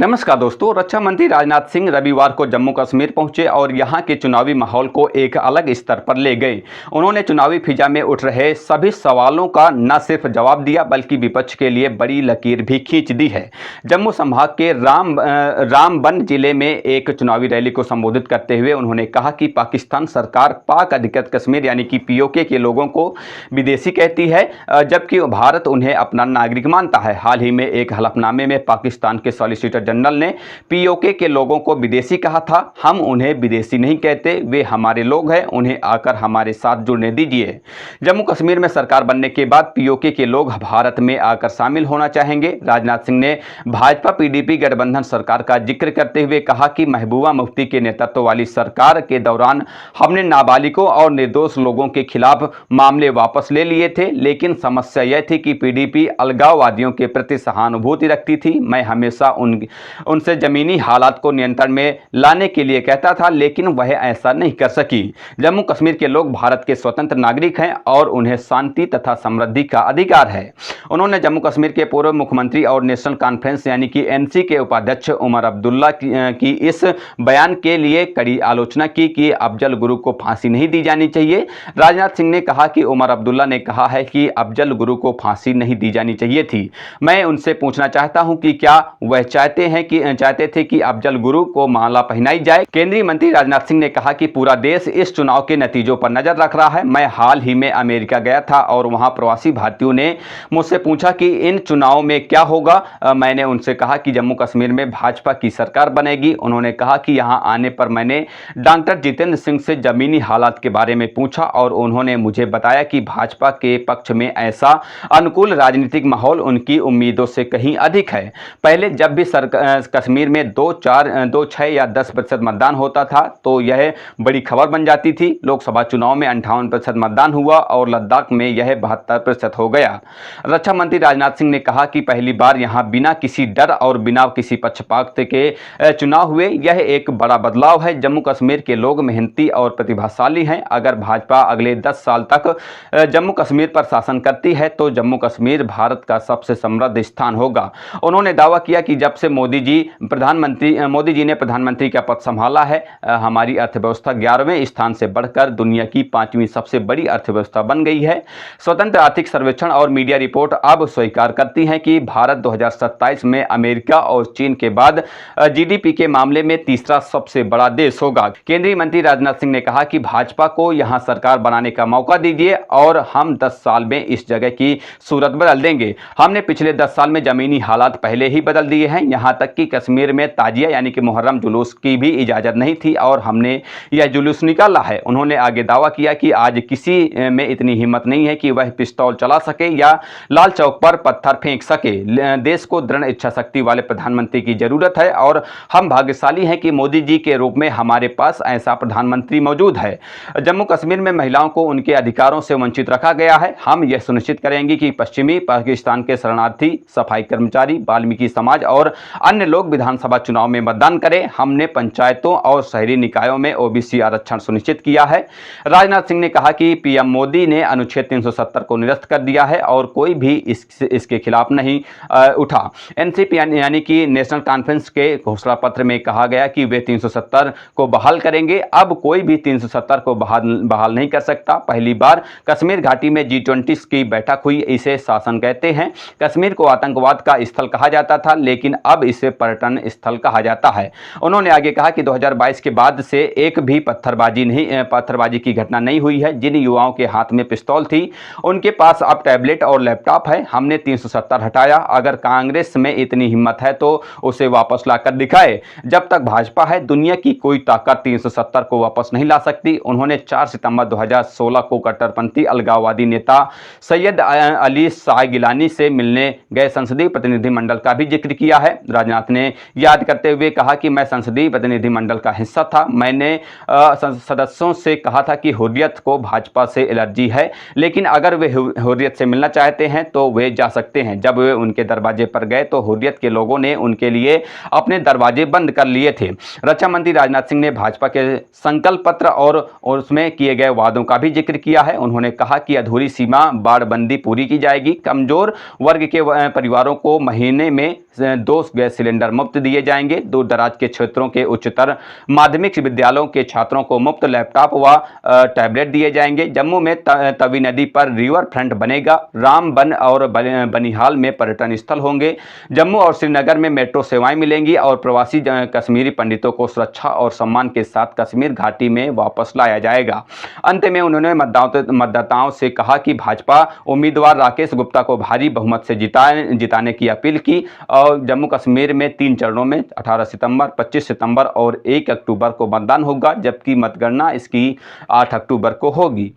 नमस्कार दोस्तों। रक्षा मंत्री राजनाथ सिंह रविवार को जम्मू कश्मीर पहुंचे और यहां के चुनावी माहौल को एक अलग स्तर पर ले गए। उन्होंने चुनावी फिजा में उठ रहे सभी सवालों का न सिर्फ जवाब दिया बल्कि विपक्ष के लिए बड़ी लकीर भी खींच दी है। जम्मू संभाग के रामबन जिले में एक चुनावी रैली को संबोधित करते हुए उन्होंने कहा कि पाकिस्तान सरकार पाक अधिकृत कश्मीर यानी कि पीओके के लोगों को विदेशी कहती है, जबकि भारत उन्हें अपना नागरिक मानता है। हाल ही में एक हलफनामे में पाकिस्तान के सॉलिसिटर जनरल ने पीओके के लोगों को विदेशी कहा था। हम उन्हें विदेशी नहीं कहते, वे हमारे लोग हैं, उन्हें आकर हमारे साथ जुड़ने दीजिए। जम्मू कश्मीर में सरकार बनने के बाद पीओके के लोग भारत में आकर शामिल होना चाहेंगे। राजनाथ सिंह ने भाजपा पीडीपी गठबंधन सरकार का जिक्र करते हुए कहा कि महबूबा मुफ्ती के नेतृत्व वाली सरकार के दौरान हमने नाबालिगों और निर्दोष लोगों के खिलाफ मामले वापस ले लिए थे, लेकिन समस्या यह थी कि पीडीपी अलगाववादियों के प्रति सहानुभूति रखती थी। मैं हमेशा उनसे जमीनी हालात को नियंत्रण में लाने के लिए कहता था, लेकिन वह ऐसा नहीं कर सकी। जम्मू कश्मीर के लोग भारत के स्वतंत्र नागरिक हैं और उन्हें शांति तथा समृद्धि का अधिकार है। उन्होंने जम्मू कश्मीर के पूर्व मुख्यमंत्री और नेशनल कॉन्फ्रेंस यानी कि एनसी के उपाध्यक्ष उमर अब्दुल्ला की इस बयान के लिए कड़ी आलोचना की कि अफजल गुरु को फांसी नहीं दी जानी चाहिए। राजनाथ सिंह ने कहा कि उमर अब्दुल्ला ने कहा है कि अफजल गुरु को फांसी नहीं दी जानी चाहिए थी। मैं उनसे पूछना चाहता हूं कि क्या वह चाहते थे कि अफजल गुरु को माला पहनाई जाए। केंद्रीय मंत्री राजनाथ सिंह ने कहा कि पूरा देश इस चुनाव के नतीजों पर नजर रख रहा है। मैं हाल ही में अमेरिका गया था और वहां प्रवासी भारतीयों ने मुझसे पूछा कि इन चुनाव में क्या होगा। मैंने उनसे कहा कि जम्मू कश्मीर में भाजपा की सरकार बनेगी। उन्होंने कहा कि यहां आने पर मैंने डॉक्टर जितेंद्र सिंह से जमीनी हालात के बारे में पूछा और उन्होंने मुझे बताया कि भाजपा के पक्ष में ऐसा अनुकूल राजनीतिक माहौल उनकी उम्मीदों से कहीं अधिक है। पहले जब भी कश्मीर में 2, 6 या 10% मतदान होता था तो यह बड़ी खबर बन जाती थी। लोकसभा चुनाव में 58% मतदान हुआ और लद्दाख में यह 72% हो गया। रक्षा मंत्री राजनाथ सिंह ने कहा कि पहली बार यहां बिना किसी डर और बिना किसी पक्षपात के चुनाव हुए। यह एक बड़ा बदलाव है। जम्मू कश्मीर के लोग मेहनती और प्रतिभाशाली हैं। अगर भाजपा अगले 10 साल तक जम्मू कश्मीर पर शासन करती है तो जम्मू कश्मीर भारत का सबसे समृद्ध स्थान होगा। उन्होंने दावा किया कि जब से मोदी जी ने प्रधानमंत्री का पद संभाला है, हमारी अर्थव्यवस्था 11वें स्थान से बढ़कर दुनिया की 5वीं सबसे बड़ी अर्थव्यवस्था बन गई है। स्वतंत्र आर्थिक सर्वेक्षण और मीडिया रिपोर्ट अब स्वीकार करती हैं कि भारत 2027 में अमेरिका और चीन के बाद जीडीपी के मामले में तीसरा सबसे बड़ा देश होगा। केंद्रीय मंत्री राजनाथ सिंह ने कहा कि भाजपा को यहां सरकार बनाने का मौका दीजिए और हम 10 साल में इस जगह की सूरत बदल देंगे। हमने पिछले 10 साल में जमीनी हालात पहले ही बदल दिए हैं। यहां तक कि कश्मीर में ताजिया यानी कि मुहर्रम जुलूस की भी इजाजत नहीं थी और हमने यह जुलूस निकाला है। उन्होंने आगे दावा किया कि आज किसी में इतनी हिम्मत नहीं है कि वह पिस्तौल चला सके या लाल चौक पर पत्थर फेंक सके। देश को दृढ़ इच्छा शक्ति वाले प्रधानमंत्री की जरूरत है और हम भाग्यशाली हैं कि मोदी जी के रूप में हमारे पास ऐसा प्रधानमंत्री मौजूद है। जम्मू कश्मीर में महिलाओं को उनके अधिकारों से वंचित रखा गया है। हम यह सुनिश्चित करेंगे कि पश्चिमी पाकिस्तान के शरणार्थी, सफाई कर्मचारी, वाल्मीकि समाज और अन्य लोग विधानसभा चुनाव में मतदान करें। हमने पंचायतों और शहरी निकायों में ओबीसी आरक्षण सुनिश्चित किया है। राजनाथ सिंह ने कहा कि पीएम मोदी ने अनुच्छेद 370 को निरस्त कर दिया है और कोई भी इसके खिलाफ नहीं उठा। एनसीपी यानी कि नेशनल कॉन्फ्रेंस के घोषणा पत्र में कहा गया कि वे 370 को बहाल करेंगे। अब कोई भी 370 को बहाल नहीं कर सकता। पहली बार कश्मीर घाटी में G20 की बैठक हुई। इसे शासन कहते हैं। कश्मीर को आतंकवाद का स्थल कहा जाता था, लेकिन अब इसे पर्यटन स्थल कहा जाता है। उन्होंने आगे कहा कि 2022 के बाद से एक भी पत्थरबाजी की घटना नहीं हुई है। जिन युवाओं के हाथ में पिस्तौल थी उनके पास अब टैबलेट और लैपटॉप है। हमने 370 हटाया। अगर कांग्रेस में इतनी हिम्मत है तो उसे वापस लाकर दिखाए। जब तक भाजपा है दुनिया की कोई ताकत 370 को वापस नहीं ला सकती। उन्होंने 4 सितंबर 2016 को कट्टरपंथी अलगाववादी नेता सैयद अली शाह गिलानी से मिलने गए संसदीय प्रतिनिधिमंडल का भी जिक्र किया है। राजनाथ ने याद करते हुए कहा कि मैं संसदीय प्रतिनिधिमंडल का हिस्सा था। मैंने सदस्यों से कहा था कि हुर्रियत को भाजपा से एलर्जी है, लेकिन अगर वे हुर्रियत से मिलना चाहते हैं तो वे जा सकते हैं। जब वे उनके दरवाजे पर गए तो हुर्रियत के लोगों ने उनके लिए अपने दरवाजे बंद कर लिए थे। रक्षा मंत्री राजनाथ सिंह ने भाजपा के संकल्प पत्र और उसमें किए गए वादों का भी जिक्र किया है। उन्होंने कहा कि अधूरी सीमा बाड़बंदी पूरी की जाएगी। कमजोर वर्ग के परिवारों को महीने में 2 गैस गैस सिलेंडर मुफ्त दिए जाएंगे। दूर दराज के क्षेत्रों के उच्चतर माध्यमिक विद्यालयों के छात्रों को मुफ्त लैपटॉप व टैबलेट दिए जाएंगे। जम्मू में तवी नदी पर रिवर फ्रंट बनेगा। रामबन और बनिहाल में पर्यटन स्थल होंगे। जम्मू और श्रीनगर में मेट्रो सेवाएं मिलेंगी और प्रवासी कश्मीरी पंडितों को सुरक्षा और सम्मान के साथ कश्मीर घाटी में वापस लाया जाएगा। अंत में उन्होंने मतदाताओं से कहा कि भाजपा उम्मीदवार राकेश गुप्ता को भारी बहुमत से जिताने की अपील की। और जम्मू कश्मीर में 3 चरणों में 18 सितंबर, 25 सितंबर और 1 अक्टूबर को मतदान होगा, जबकि मतगणना इसकी 8 अक्टूबर को होगी।